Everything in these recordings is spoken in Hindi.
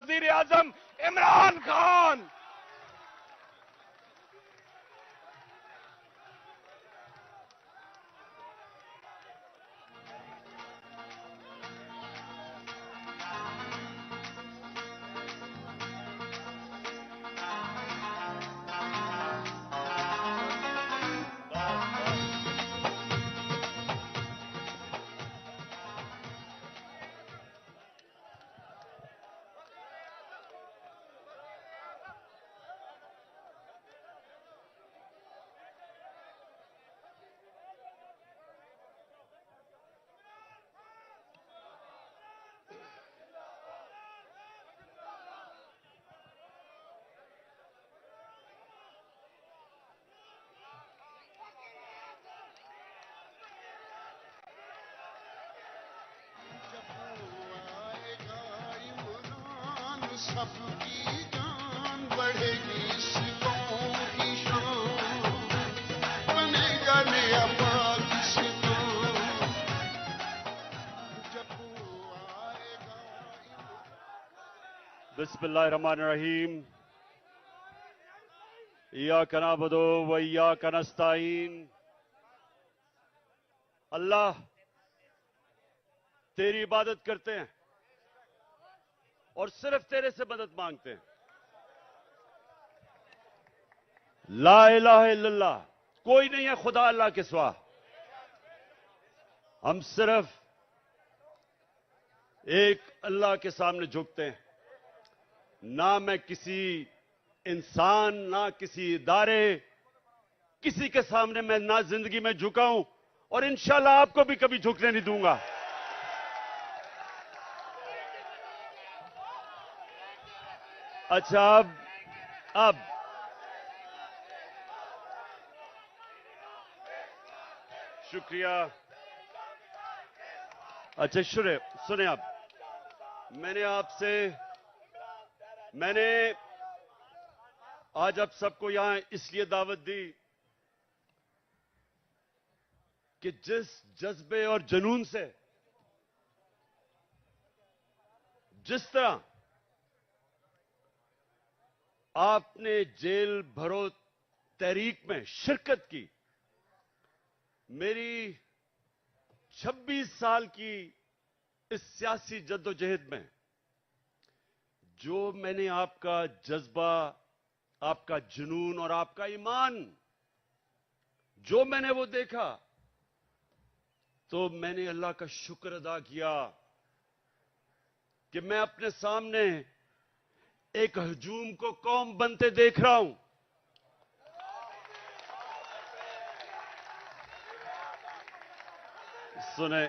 वजीर आजम इमरान खान। सबकी जान बढ़ेगी, सितों की शान बनेगा नया पाकिस्तान जब वो आएगा। बिस्मिल्लाहिर्रहमानिर्रहीम। इय्याका नअबुदु व इय्याका नस्तईन। अल्लाह, तेरी इबादत करते हैं और सिर्फ तेरे से मदद मांगते हैं। ला इलाहा इल्लल्लाह, कोई नहीं है खुदा अल्लाह के सिवा। हम सिर्फ एक अल्लाह के सामने झुकते हैं। ना मैं किसी इंसान, ना किसी इदारे, किसी के सामने मैं ना जिंदगी में झुका हूं और इंशाल्लाह आपको भी कभी झुकने नहीं दूंगा। अच्छा, अब शुक्रिया। अच्छा सुने आप, मैंने आज आप सबको यहां इसलिए दावत दी कि जिस जज्बे और जुनून से, जिस तरह आपने जेल भरो तहरीक में शिरकत की, मेरी 26 साल की इस सियासी जद्दोजहद में जो मैंने आपका जज्बा, आपका जुनून और आपका ईमान, जो मैंने वो देखा, तो मैंने अल्लाह का शुक्र अदा किया कि मैं अपने सामने एक हजूम को कौम बनते देख रहा हूं। सुने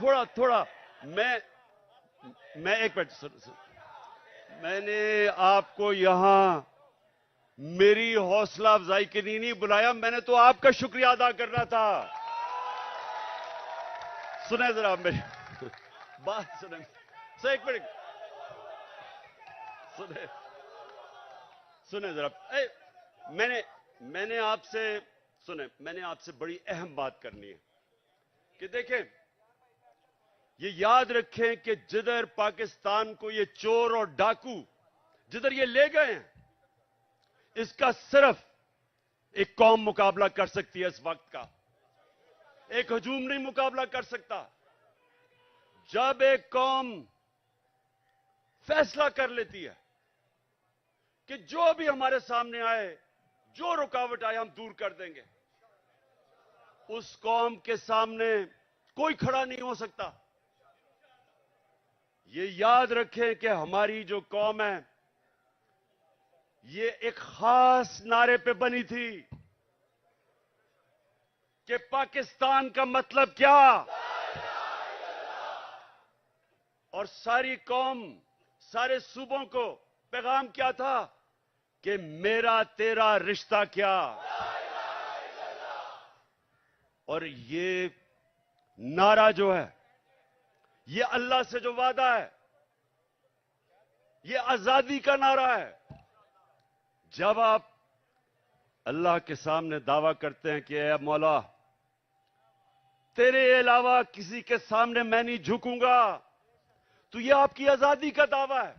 थोड़ा मैं एक मिनट सुन। मैंने आपको यहां मेरी हौसला अफजाई के लिए नहीं बुलाया, मैंने तो आपका शुक्रिया अदा करना था। सुने जरा मेरी बात, सुने एक मिनट, सुने जरा। मैंने आपसे बड़ी अहम बात करनी है कि देखें, ये याद रखें कि जिधर पाकिस्तान को ये चोर और डाकू जिधर ये ले गए हैं, इसका सिर्फ एक कौम मुकाबला कर सकती है। इस वक्त का एक हजूम नहीं मुकाबला कर सकता। जब एक कौम फैसला कर लेती है कि जो भी हमारे सामने आए, जो रुकावट आए, हम दूर कर देंगे, उस कौम के सामने कोई खड़ा नहीं हो सकता। ये याद रखें कि हमारी जो कौम है, ये एक खास नारे पे बनी थी कि पाकिस्तान का मतलब क्या, और सारी कौम, सारे सूबों को पैगाम क्या था कि मेरा तेरा रिश्ता क्या। और ये नारा जो है, ये अल्लाह से जो वादा है, ये आजादी का नारा है। जब आप अल्लाह के सामने दावा करते हैं कि ऐ मौला, तेरे अलावा किसी के सामने मैं नहीं झुकूंगा, तो यह आपकी आजादी का दावा है।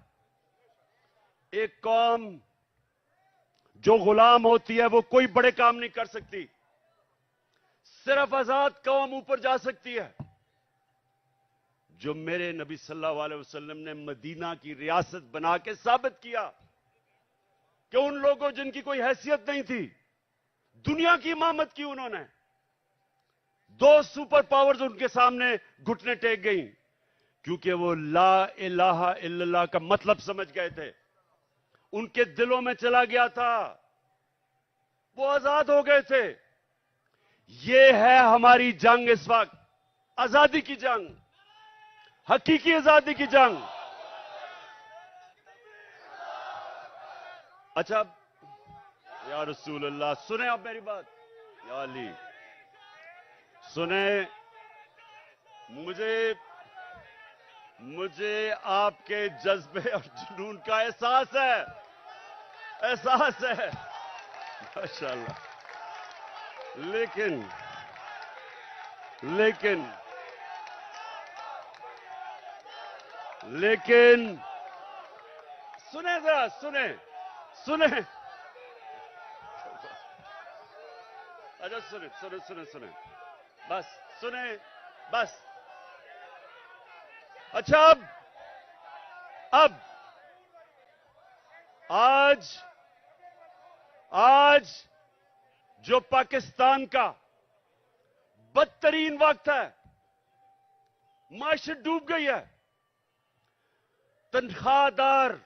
एक कौम जो गुलाम होती है वो कोई बड़े काम नहीं कर सकती, सिर्फ आजाद कौम ऊपर जा सकती है। जो मेरे नबी सल्लल्लाहु अलैहि वसल्लम ने मदीना की रियासत बना के साबित किया कि उन लोगों जिनकी कोई हैसियत नहीं थी, दुनिया की इमामत की उन्होंने। 2 सुपर पावर्स उनके सामने घुटने टेक गई, क्योंकि वो ला इलाहा इल्लल्लाह का मतलब समझ गए थे, उनके दिलों में चला गया था, वो आजाद हो गए थे। ये है हमारी जंग इस वक्त, आजादी की जंग, हकीकी आजादी की जंग। अच्छा, या रसूल अल्लाह, सुने आप मेरी बात, या अली सुने। मुझे आपके जज्बे और जुनून का एहसास है, एहसास है माशाअल्लाह। लेकिन सुने जरा, सुने। अच्छा सुने, बस सुने, बस। अच्छा, अब आज जो पाकिस्तान का बदतरीन वक्त है, माशत डूब गई है, तनख्वाहदार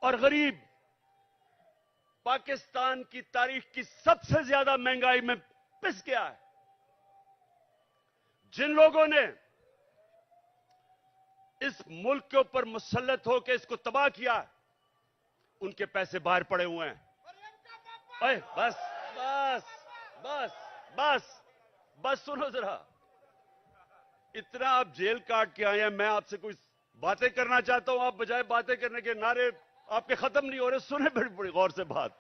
और गरीब पाकिस्तान की तारीख की सबसे ज्यादा महंगाई में पिस गया है। जिन लोगों ने इस मुल्क के ऊपर मुसल्लत होकर इसको तबाह किया, उनके पैसे बाहर पड़े हुए हैं। अरे बस सुनो जरा, इतना आप जेल काट के आए हैं, मैं आपसे कोई बातें करना चाहता हूं, आप बजाय बातें करने के नारे आपके खत्म नहीं हो रहे। सुने बड़ी बड़ी गौर से बात,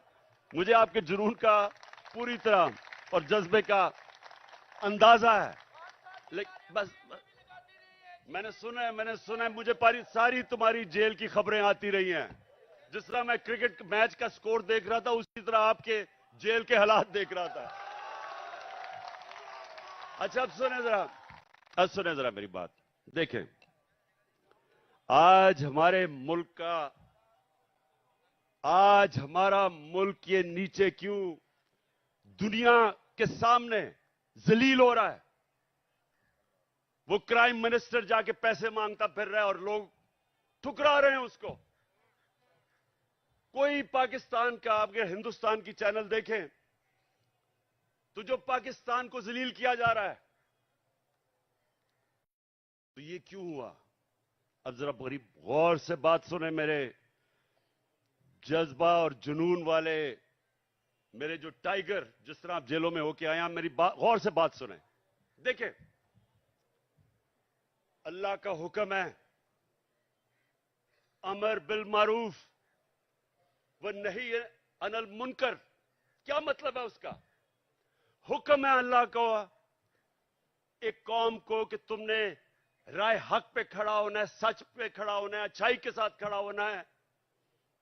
मुझे आपके जुनून का पूरी तरह और जज्बे का अंदाजा है, लेकिन बस मैंने सुना है, मुझे सारी तुम्हारी जेल की खबरें आती रही हैं। जिस तरह मैं क्रिकेट मैच का स्कोर देख रहा था, उसी तरह आपके जेल के हालात देख रहा था। अच्छा, अब सुने जरा मेरी बात। देखें, आज हमारा मुल्क ये नीचे क्यों दुनिया के सामने जलील हो रहा है। वो क्राइम मिनिस्टर जाके पैसे मांगता फिर रहा है और लोग ठुकरा रहे हैं उसको। कोई पाकिस्तान का, आप अगर हिंदुस्तान की चैनल देखें तो जो पाकिस्तान को जलील किया जा रहा है, तो ये क्यों हुआ? अब जरा बड़ी गौर से बात सुने, मेरे जज्बा और जुनून वाले, मेरे जो टाइगर, जिस तरह आप जेलों में होके आए हैं, मेरी गौर से बात सुने। देखें, अल्लाह का हुक्म है, अमर बिल मारूफ व नही अनिल मुनकर। क्या मतलब है उसका? हुक्म है अल्लाह को एक कौम को कि तुमने राय हक पे खड़ा होना है, सच पे खड़ा होना है, अच्छाई के साथ खड़ा होना है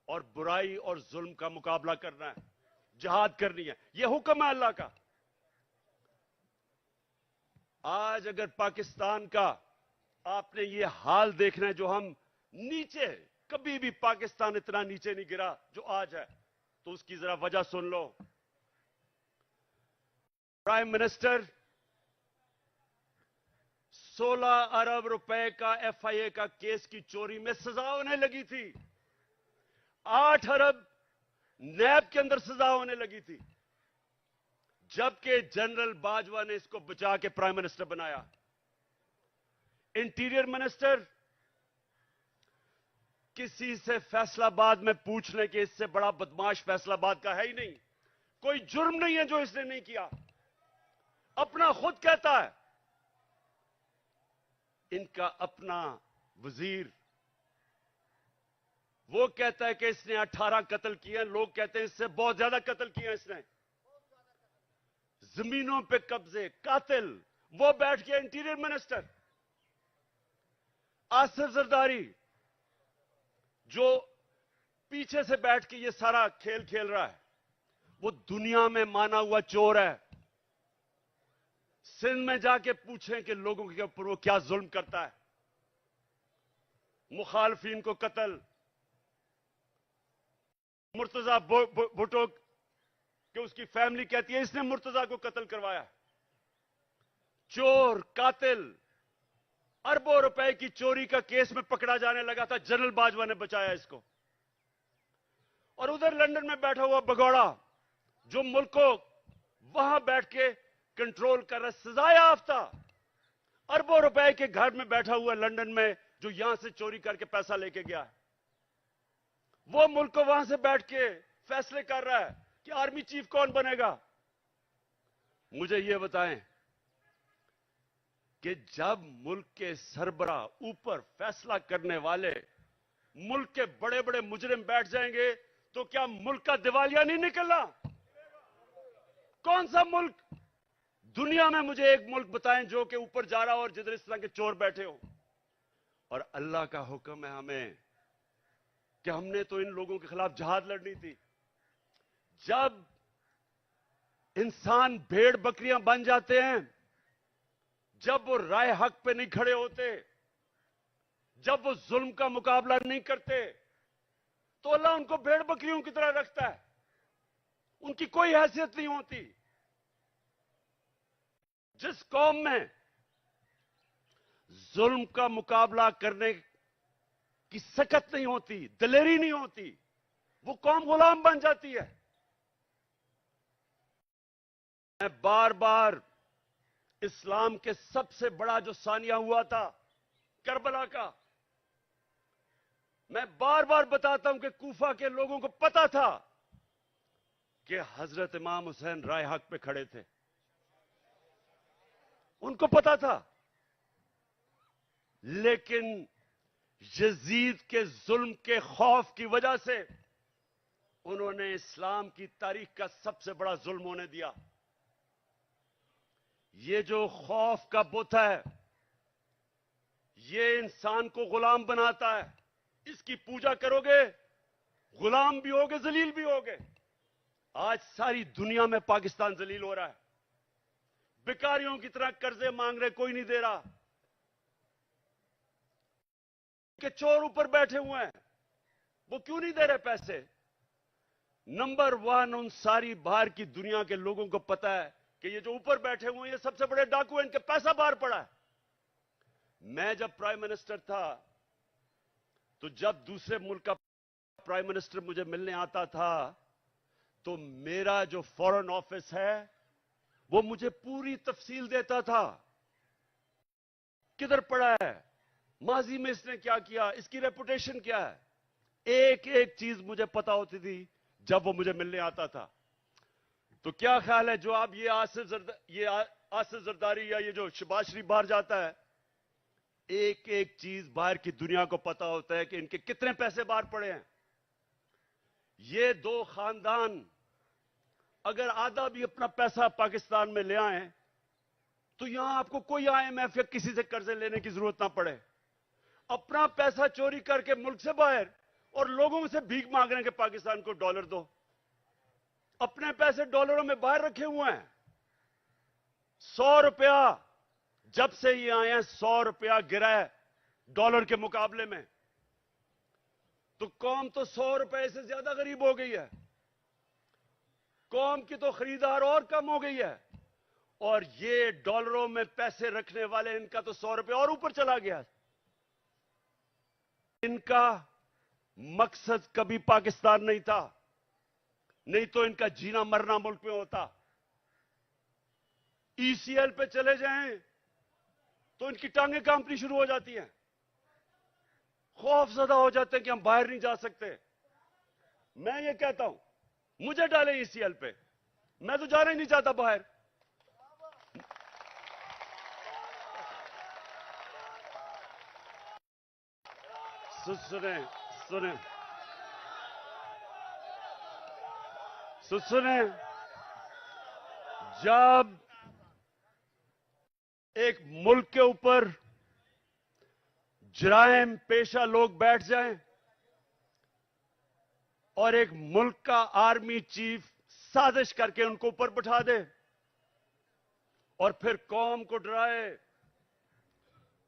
और बुराई और जुल्म का मुकाबला करना है, जिहाद करनी है। यह हुक्म है अल्लाह का। आज अगर पाकिस्तान का आपने ये हाल देखना है, जो हम नीचे, कभी भी पाकिस्तान इतना नीचे नहीं गिरा जो आज है, तो उसकी जरा वजह सुन लो। प्राइम मिनिस्टर 16 अरब रुपए का एफआईए का केस की चोरी में सजा होने लगी थी। 8 अरब नैब के अंदर सजा होने लगी थी, जबकि जनरल बाजवा ने इसको बचा के प्राइम मिनिस्टर बनाया। इंटीरियर मिनिस्टर किसी से फैसलाबाद में पूछने के इससे बड़ा बदमाश फैसलाबाद का है ही नहीं। कोई जुर्म नहीं है जो इसने नहीं किया, अपना खुद कहता है। इनका अपना वजीर वो कहता है कि इसने 18 कत्ल किए, लोग कहते हैं इससे बहुत ज्यादा कत्ल किए इसने। जमीनों पे कब्जे, कातिल, वो बैठ गया इंटीरियर मिनिस्टर। आसिफ जरदारी जो पीछे से बैठ के ये सारा खेल खेल रहा है, वो दुनिया में माना हुआ चोर है। सिंध में जाके पूछें कि लोगों के ऊपर वो क्या जुल्म करता है। मुखालफिन को कत्ल, मुर्तजा भुट्टो कि उसकी फैमिली कहती है इसने मुर्तजा को कत्ल करवाया। चोर, कातिल, अरबों रुपए की चोरी का केस में पकड़ा जाने लगा था, जनरल बाजवा ने बचाया इसको। और उधर लंदन में बैठा हुआ भगौड़ा जो मुल्क को वहां बैठ के कंट्रोल कर रहा, सजा याफ्ता, अरबों रुपए के घर में बैठा हुआ लंदन में, जो यहां से चोरी करके पैसा लेके गया है, वो मुल्क को वहां से बैठ के फैसले कर रहा है कि आर्मी चीफ कौन बनेगा। मुझे यह बताएं कि जब मुल्क के सरबरा ऊपर फैसला करने वाले मुल्क के बड़े बड़े मुजरिम बैठ जाएंगे तो क्या मुल्क का दिवालिया नहीं निकलना? कौन सा मुल्क दुनिया में, मुझे एक मुल्क बताएं जो कि ऊपर जा रहा हो और जिधर इस तरह के चोर बैठे हो। और अल्लाह का हुक्म है हमें कि हमने तो इन लोगों के खिलाफ जहाद लड़नी थी। जब इंसान भेड़ बकरियां बन जाते हैं, जब वो राय हक पे नहीं खड़े होते, जब वो जुल्म का मुकाबला नहीं करते, तो अल्लाह उनको भेड़ बकरियों की तरह रखता है, उनकी कोई हैसियत नहीं होती। जिस कौम में जुल्म का मुकाबला करने की सकत नहीं होती, दिलेरी नहीं होती, वो कौम गुलाम बन जाती है। मैं बार बार इस्लाम के सबसे बड़ा जो सानिया हुआ था करबला का, मैं बार बार बताता हूं कि कूफा के लोगों को पता था कि हजरत इमाम हुसैन राय हक पे खड़े थे, उनको पता था। लेकिन यजीद के जुल्म के खौफ की वजह से उन्होंने इस्लाम की तारीख का सबसे बड़ा जुल्म होने दिया। ये जो खौफ का बुत है, ये इंसान को गुलाम बनाता है। इसकी पूजा करोगे, गुलाम भी होगे, जलील भी होगे। आज सारी दुनिया में पाकिस्तान जलील हो रहा है, भिखारियों की तरह कर्जे मांग रहे, कोई नहीं दे रहा, कि चोर ऊपर बैठे हुए हैं, वो क्यों नहीं दे रहे पैसे? नंबर वन, उन सारी बाहर की दुनिया के लोगों को पता है कि ये जो ऊपर बैठे हुए हैं ये सबसे बड़े डाकू हैं, इनके पैसा बाहर पड़ा है। मैं जब प्राइम मिनिस्टर था तो जब दूसरे मुल्क का प्राइम मिनिस्टर मुझे मिलने आता था तो मेरा जो फॉरेन ऑफिस है वो मुझे पूरी तफसील देता था, किधर पड़ा है, माजी में इसने क्या किया, इसकी रेपुटेशन क्या है, एक एक चीज मुझे पता होती थी जब वो मुझे मिलने आता था। तो क्या ख्याल है जो आप ये आसिफ जरदारी या ये जो शहबाज शरीफ बाहर जाता है, एक एक चीज बाहर की दुनिया को पता होता है कि इनके कितने पैसे बाहर पड़े हैं। ये दो खानदान अगर आधा भी अपना पैसा पाकिस्तान में ले आए तो यहां आपको कोई आईएमएफ या किसी से कर्जे लेने की जरूरत ना पड़े। अपना पैसा चोरी करके मुल्क से बाहर और लोगों से भीख मांग रहे हैं कि पाकिस्तान को डॉलर दो। अपने पैसे डॉलरों में बाहर रखे हुए हैं। 100 रुपया जब से ये आए हैं, 100 रुपया गिरा है डॉलर के मुकाबले में, तो कौम तो 100 रुपए से ज्यादा गरीब हो गई है। कौम की तो खरीदार और कम हो गई है, और ये डॉलरों में पैसे रखने वाले, इनका तो 100 रुपये और ऊपर चला गया। इनका मकसद कभी पाकिस्तान नहीं था, नहीं तो इनका जीना मरना मुल्क में होता। ईसीएल पे चले जाएं तो इनकी टांगें कांपनी शुरू हो जाती हैं, खौफजदा हो जाते हैं कि हम बाहर नहीं जा सकते। मैं ये कहता हूं, मुझे डाले ईसीएल पे, मैं तो जाना ही नहीं चाहता बाहर। सुने सुने सुने, जब एक मुल्क के ऊपर जराइम पेशा लोग बैठ जाएं और एक मुल्क का आर्मी चीफ साजिश करके उनको ऊपर बिठा दे और फिर कौम को डराए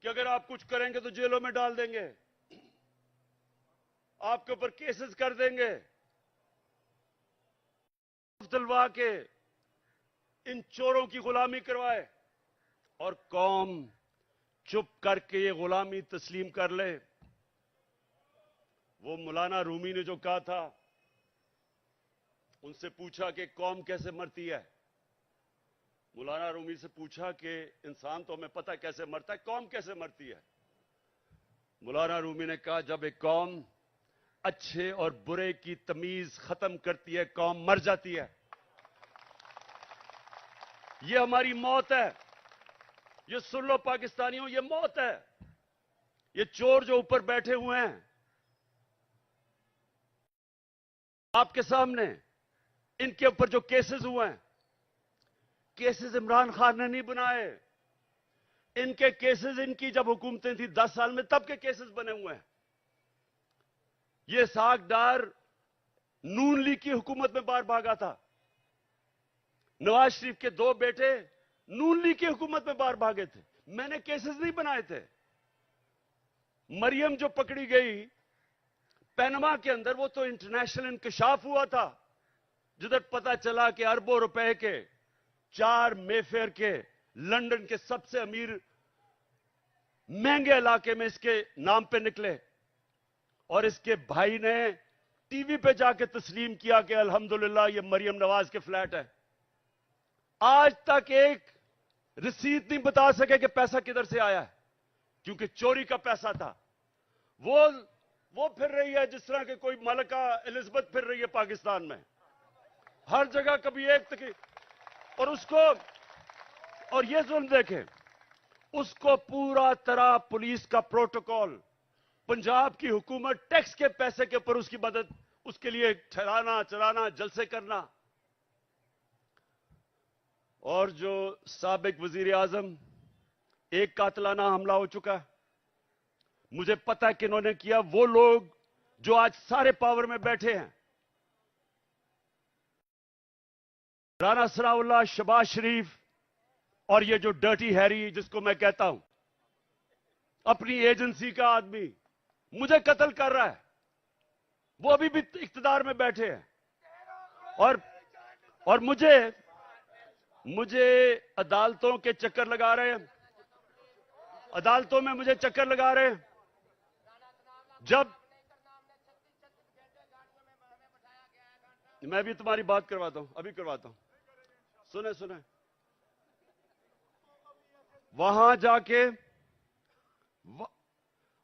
कि अगर आप कुछ करेंगे तो जेलों में डाल देंगे, आपके ऊपर केसेस कर देंगे, दिलवा के इन चोरों की गुलामी करवाए और कौम चुप करके ये गुलामी तस्लीम कर ले। वो मौलाना रूमी ने जो कहा था, उनसे पूछा कि कौम कैसे मरती है। मौलाना रूमी से पूछा कि इंसान तो हमें पता है कैसे मरता है, कौम कैसे मरती है। मौलाना रूमी ने कहा, जब एक कौम अच्छे और बुरे की तमीज खत्म करती है, कौम मर जाती है। ये हमारी मौत है। ये सुन लो पाकिस्तानियों, ये मौत है। ये चोर जो ऊपर बैठे हुए हैं आपके सामने, इनके ऊपर जो केसेस हुए हैं, केसेस इमरान खान ने नहीं बनाए। इनके केसेस, इनकी जब हुकूमतें थी 10 साल में, तब के केसेस बने हुए हैं। ये साग डार नून लीग की हुकूमत में बाहर भागा था। नवाज शरीफ के 2 बेटे नून लीग की हुकूमत में बाहर भागे थे। मैंने केसेस नहीं बनाए थे। मरियम जो पकड़ी गई पैनमा के अंदर, वो तो इंटरनेशनल इंकशाफ हुआ था, जिधर पता चला कि अरबों रुपए के 4 मेफेयर के लंदन के सबसे अमीर महंगे इलाके में इसके नाम पे निकले और इसके भाई ने टीवी पे जाके तस्लीम किया कि अल्हम्दुलिल्लाह ये मरियम नवाज के फ्लैट है। आज तक एक रसीद नहीं बता सके कि पैसा किधर से आया है, क्योंकि चोरी का पैसा था। वो फिर रही है जिस तरह के कोई मलका एलिजाबेथ फिर रही है पाकिस्तान में, हर जगह कभी एक तक। और ये जुल्म देखें, उसको पूरा तरह पुलिस का प्रोटोकॉल, पंजाब की हुकूमत टैक्स के पैसे के ऊपर उसकी मदद, उसके लिए ठहराना चलाना, जलसे करना। और जो साबिक वजीर आजम, एक कातलाना हमला हो चुका है, मुझे पता है कि इन्होंने किया। वो लोग जो आज सारे पावर में बैठे हैं, राना सनाउल्लाह, शहबाज शरीफ और ये जो डर्टी हैरी जिसको मैं कहता हूं, अपनी एजेंसी का आदमी मुझे कत्ल कर रहा है। वो अभी भी इख्तिदार में बैठे हैं और मुझे अदालतों के चक्कर लगा रहे हैं, अदालतों में मुझे चक्कर लगा रहे हैं। जब मैं भी तुम्हारी बात करवाता हूं, अभी करवाता हूं, सुने वहां जाके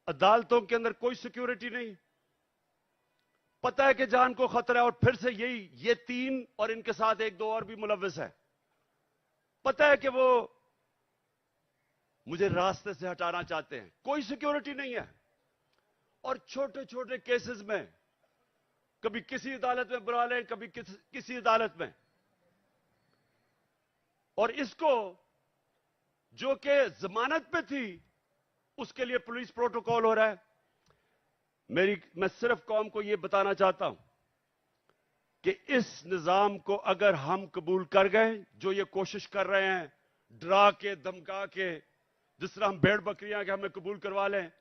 अदालतों के अंदर कोई सिक्योरिटी नहीं, पता है कि जान को खतरा है। और फिर से ये 3 और इनके साथ 1-2 और भी मुलव्विस है, पता है कि वो मुझे रास्ते से हटाना चाहते हैं, कोई सिक्योरिटी नहीं है। और छोटे छोटे केसेस में कभी किसी अदालत में बुला लें, कभी किसी अदालत में। और इसको जो कि जमानत पे थी, उसके लिए पुलिस प्रोटोकॉल हो रहा है। मैं सिर्फ कौम को यह बताना चाहता हूं कि इस निजाम को अगर हम कबूल कर गए, जो ये कोशिश कर रहे हैं डरा के धमका के, जिस तरह हम भेड़ बकरियां के हमें कबूल करवा लें,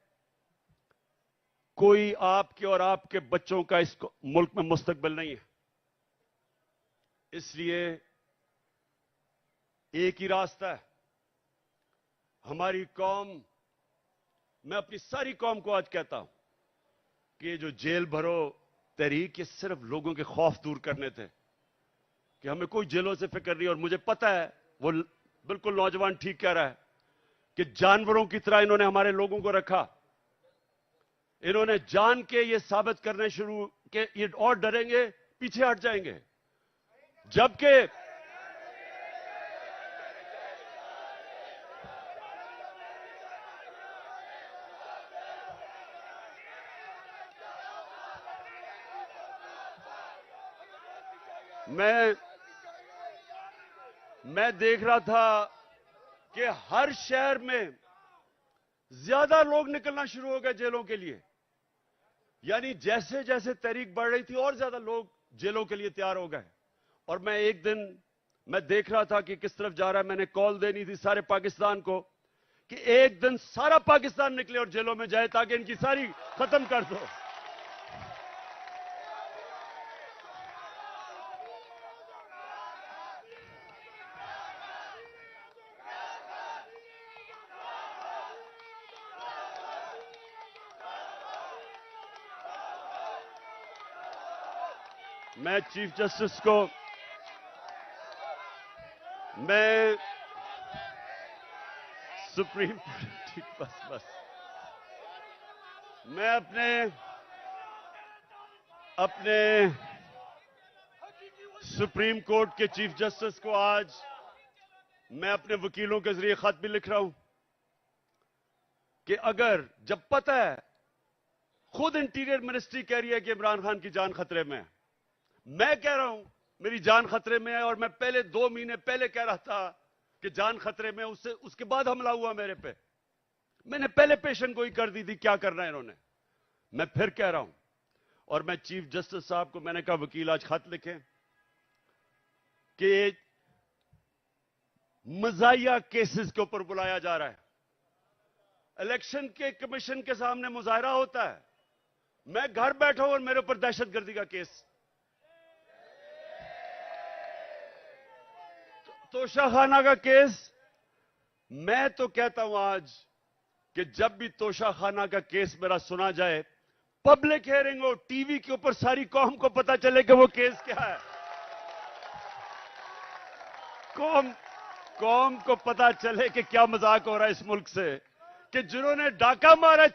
कोई आपके और आपके बच्चों का इस मुल्क में मुस्तकबिल नहीं है। इसलिए एक ही रास्ता है। हमारी कौम, मैं अपनी सारी कौम को आज कहता हूं कि ये जो जेल भरो तहरीक, ये सिर्फ लोगों के खौफ दूर करने थे कि हमें कोई जेलों से फिक्र नहीं। और मुझे पता है, वो बिल्कुल नौजवान ठीक कह रहा है कि जानवरों की तरह इन्होंने हमारे लोगों को रखा। इन्होंने जान के ये साबित करने शुरू के ये और डरेंगे, पीछे हट जाएंगे। जबकि मैं देख रहा था कि हर शहर में ज्यादा लोग निकलना शुरू हो गए जेलों के लिए। यानी जैसे जैसे तहरीक बढ़ रही थी और ज्यादा लोग जेलों के लिए तैयार हो गए। और मैं एक दिन मैं देख रहा था कि किस तरफ जा रहा है। मैंने कॉल देनी थी सारे पाकिस्तान को कि एक दिन सारा पाकिस्तान निकले और जेलों में जाए ताकि इनकी सारी खत्म कर दो। मैं चीफ जस्टिस को मैं सुप्रीम ठीक बस मैं अपने सुप्रीम कोर्ट के चीफ जस्टिस को आज मैं अपने वकीलों के जरिए खत भी लिख रहा हूं कि अगर जब पता है, खुद इंटीरियर मिनिस्ट्री कह रही है कि इमरान खान की जान खतरे में है, मैं कह रहा हूं मेरी जान खतरे में है, और मैं पहले 2 महीने पहले कह रहा था कि जान खतरे में, उसके बाद हमला हुआ मेरे पे। मैंने पहले पेशेंट को ही कर दी थी, क्या करना है इन्होंने। मैं फिर कह रहा हूं, और मैं चीफ जस्टिस साहब को मैंने कहा वकील आज खत लिखें कि मजाहिया केसेस के ऊपर बुलाया जा रहा है। इलेक्शन के कमीशन के सामने मुजाहरा होता है, मैं घर बैठा हूं और मेरे ऊपर दहशतगर्दी का केस। तोशाखाना का केस, मैं तो कहता हूं आज कि जब भी तोशाखाना का केस मेरा सुना जाए, पब्लिक हियरिंग हो, टीवी के ऊपर सारी कौम को पता चले कि वो केस क्या है। कौम को पता चले कि क्या मजाक हो रहा है इस मुल्क से, कि जिन्होंने डाका मारा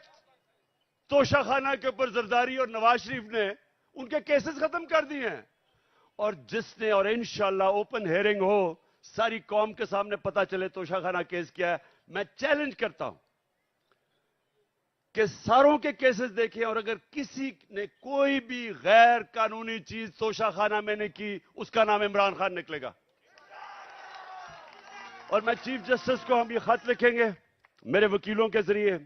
तोशाखाना के ऊपर जरदारी और नवाज शरीफ ने, उनके केसेस खत्म कर दिए हैं। और जिसने, और इंशाल्लाह ओपन हियरिंग हो, सारी कौम के सामने पता चले तोशाखाना केस क्या है। मैं चैलेंज करता हूं कि सारों के केसेस देखें, और अगर किसी ने कोई भी गैर कानूनी चीज तोशाखाना में ने की, उसका नाम इमरान खान निकलेगा। और मैं चीफ जस्टिस को हम ये खत लिखेंगे मेरे वकीलों के जरिए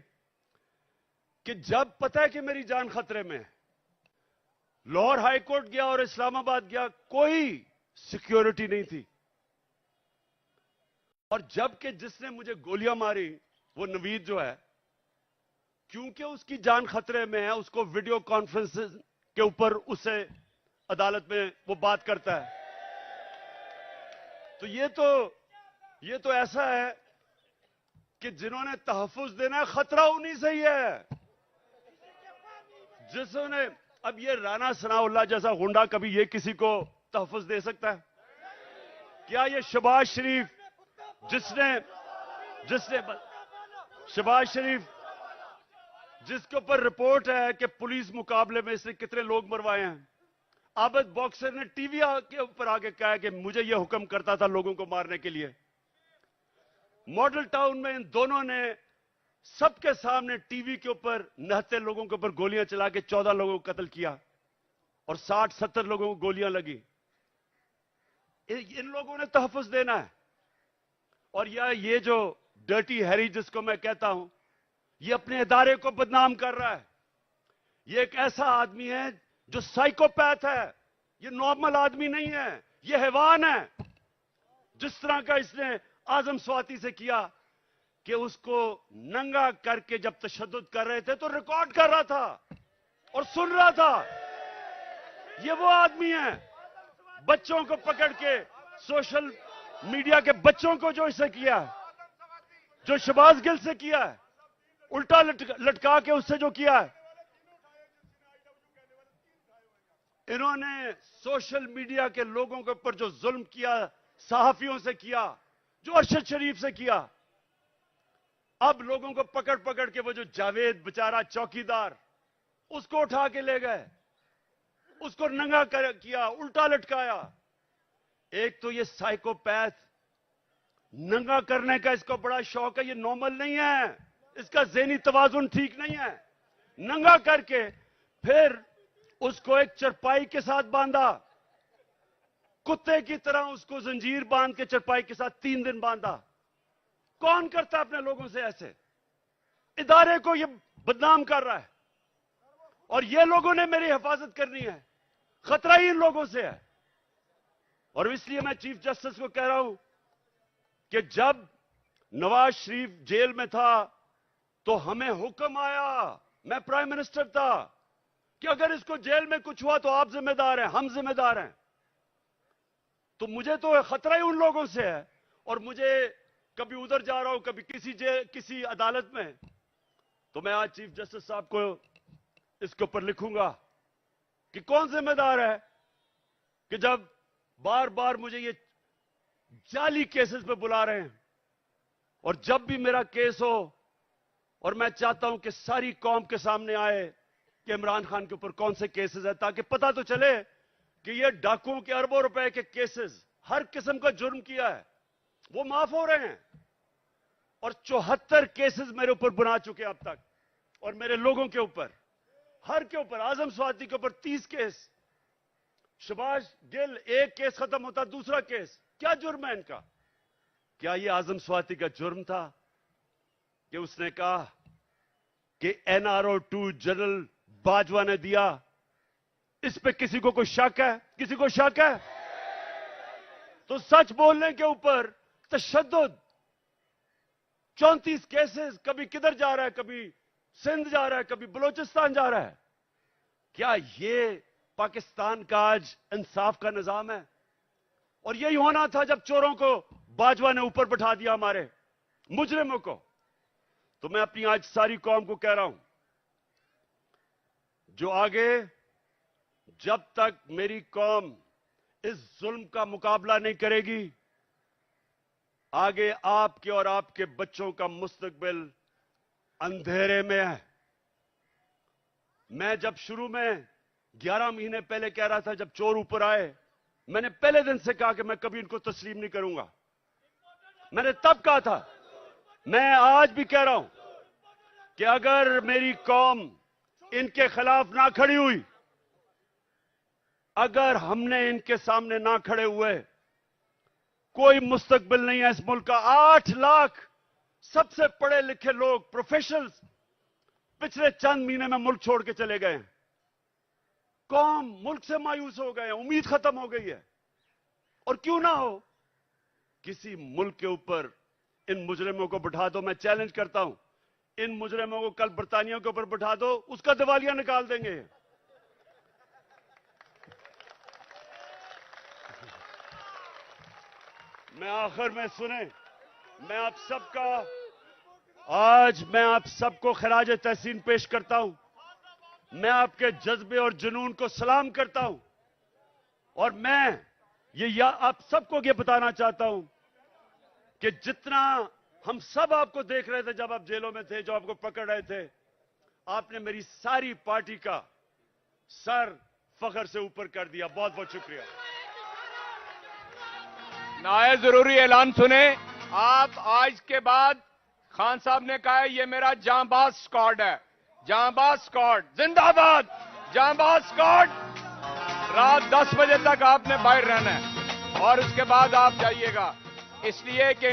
कि जब पता है कि मेरी जान खतरे में है, लाहौर हाई कोर्ट गया और इस्लामाबाद गया, कोई सिक्योरिटी नहीं थी। और जबकि जिसने मुझे गोलियां मारी वो नवीद जो है, क्योंकि उसकी जान खतरे में है, उसको वीडियो कॉन्फ्रेंस के ऊपर उससे अदालत में वो बात करता है। तो ये तो ऐसा है कि जिन्होंने तहफ्फुज देना है, खतरा उन्हीं से ही है। जिसने, अब ये राना सनाउल्लाह जैसा गुंडा कभी ये किसी को तहफ्फुज दे सकता है क्या? ये शहबाज शरीफ जिसने शहबाज शरीफ जिसके ऊपर रिपोर्ट है कि पुलिस मुकाबले में इसने कितने लोग मरवाए हैं, आबद बॉक्सर ने टीवी के ऊपर आके कहा है कि मुझे यह हुक्म करता था लोगों को मारने के लिए। मॉडल टाउन में इन दोनों ने सबके सामने टीवी के ऊपर नहते लोगों के ऊपर गोलियां चला के 14 लोगों को कत्ल किया और 60-70 लोगों को गोलियां लगी। इन लोगों ने तहफ्फुज देना है। और ये जो डर्टी हैरी जिसको मैं कहता हूं, ये अपने इदारे को बदनाम कर रहा है। ये एक ऐसा आदमी है जो साइकोपैथ है, ये नॉर्मल आदमी नहीं है, ये हैवान है। जिस तरह का इसने आजम स्वाति से किया कि उसको नंगा करके जब तशद्दुद कर रहे थे तो रिकॉर्ड कर रहा था और सुन रहा था। ये वो आदमी है, बच्चों को पकड़ के, सोशल मीडिया के बच्चों को जो इसे किया, जो शहबाज गिल से किया है, उल्टा लटका के उससे जो किया है। इन्होंने सोशल मीडिया के लोगों के ऊपर जो जुल्म किया, सहाफियों से किया, जो अरशद शरीफ से किया, अब लोगों को पकड़ पकड़ के वो जो जावेद बेचारा चौकीदार, उसको उठा के ले गए, उसको नंगा किया, उल्टा लटकाया। एक तो ये साइकोपैथ, नंगा करने का इसको बड़ा शौक है, ये नॉर्मल नहीं है, इसका ज़हनी तवाजुन ठीक नहीं है। नंगा करके फिर उसको एक चरपाई के साथ बांधा, कुत्ते की तरह उसको जंजीर बांध के चरपाई के साथ 3 दिन बांधा। कौन करता अपने लोगों से ऐसे? इदारे को ये बदनाम कर रहा है और ये लोगों ने मेरी हिफाजत करनी है। खतरा ही इन लोगों से है। और इसलिए मैं चीफ जस्टिस को कह रहा हूं कि जब नवाज शरीफ जेल में था तो हमें हुक्म आया, मैं प्राइम मिनिस्टर था, कि अगर इसको जेल में कुछ हुआ तो आप जिम्मेदार हैं, हम जिम्मेदार हैं। तो मुझे तो खतरा ही उन लोगों से है। और मुझे कभी उधर जा रहा हूं, कभी किसी अदालत में, तो मैं आज चीफ जस्टिस साहब को इसके ऊपर लिखूंगा कि कौन जिम्मेदार है कि जब बार बार मुझे ये जाली केसेस पे बुला रहे हैं। और जब भी मेरा केस हो, और मैं चाहता हूं कि सारी कौम के सामने आए कि इमरान खान के ऊपर कौन से केसेस है, ताकि पता तो चले कि ये डाकुओं के अरबों रुपए के केसेस, हर किस्म का जुर्म किया है, वो माफ हो रहे हैं। और 74 केसेस मेरे ऊपर बना चुके हैं अब तक, और मेरे लोगों के ऊपर, हर के ऊपर, आजम स्वाति के ऊपर 30 केस, शबाज गिल एक केस खत्म होता दूसरा केस। क्या जुर्म है इनका? क्या ये आजम स्वाति का जुर्म था कि उसने कहा कि NRO 2 जनरल बाजवा ने दिया? इस पे किसी को कोई शक है? किसी को शक है? तो सच बोलने के ऊपर तशद्दुद, 34 केसेस, कभी किधर जा रहा है, कभी सिंध जा रहा है, कभी बलोचिस्तान जा रहा है। क्या ये पाकिस्तान का आज इंसाफ का निजाम है? और यही होना था जब चोरों को बाजवा ने ऊपर बैठा दिया, हमारे मुजरिमों को। तो मैं अपनी आज सारी कौम को कह रहा हूं, जो आगे, जब तक मेरी कौम इस जुल्म का मुकाबला नहीं करेगी, आगे आपके और आपके बच्चों का मुस्तकबिल अंधेरे में है। मैं जब शुरू में 11 महीने पहले कह रहा था, जब चोर ऊपर आए, मैंने पहले दिन से कहा कि मैं कभी इनको तस्लीम नहीं करूंगा। मैंने तब कहा था, मैं आज भी कह रहा हूं कि अगर मेरी कौम इनके खिलाफ ना खड़ी हुई, अगर हमने इनके सामने ना खड़े हुए, कोई मुस्तकबिल नहीं है इस मुल्क का। 8 लाख सबसे पढ़े लिखे लोग, प्रोफेशनल्स, पिछले चंद महीने में मुल्क छोड़ के चले गए हैं। कौम मुल्क से मायूस हो गए हैं, उम्मीद खत्म हो गई है। और क्यों ना हो, किसी मुल्क के ऊपर इन मुजरिमों को बिठा दो। मैं चैलेंज करता हूं, इन मुजरिमों को कल बरतानिया के ऊपर बिठा दो, उसका दिवालिया निकाल देंगे। मैं आखिर में सुने, मैं आप सबको खराज तहसीन पेश करता हूं। मैं आपके जज्बे और जुनून को सलाम करता हूं। और मैं आप सबको ये बताना चाहता हूं कि जितना हम सब आपको देख रहे थे जब आप जेलों में थे, जो आपको पकड़ रहे थे, आपने मेरी सारी पार्टी का सर फख्र से ऊपर कर दिया। बहुत बहुत शुक्रिया। नायब जरूरी ऐलान सुने। आप आज के बाद, खान साहब ने कहा है ये मेरा जांबाज स्क्वाड है, जांबाज स्क्वाड जिंदाबाद, जांबाज स्क्वाड। रात 10 बजे तक आपने बाहर रहना है और उसके बाद आप जाइएगा, इसलिए कि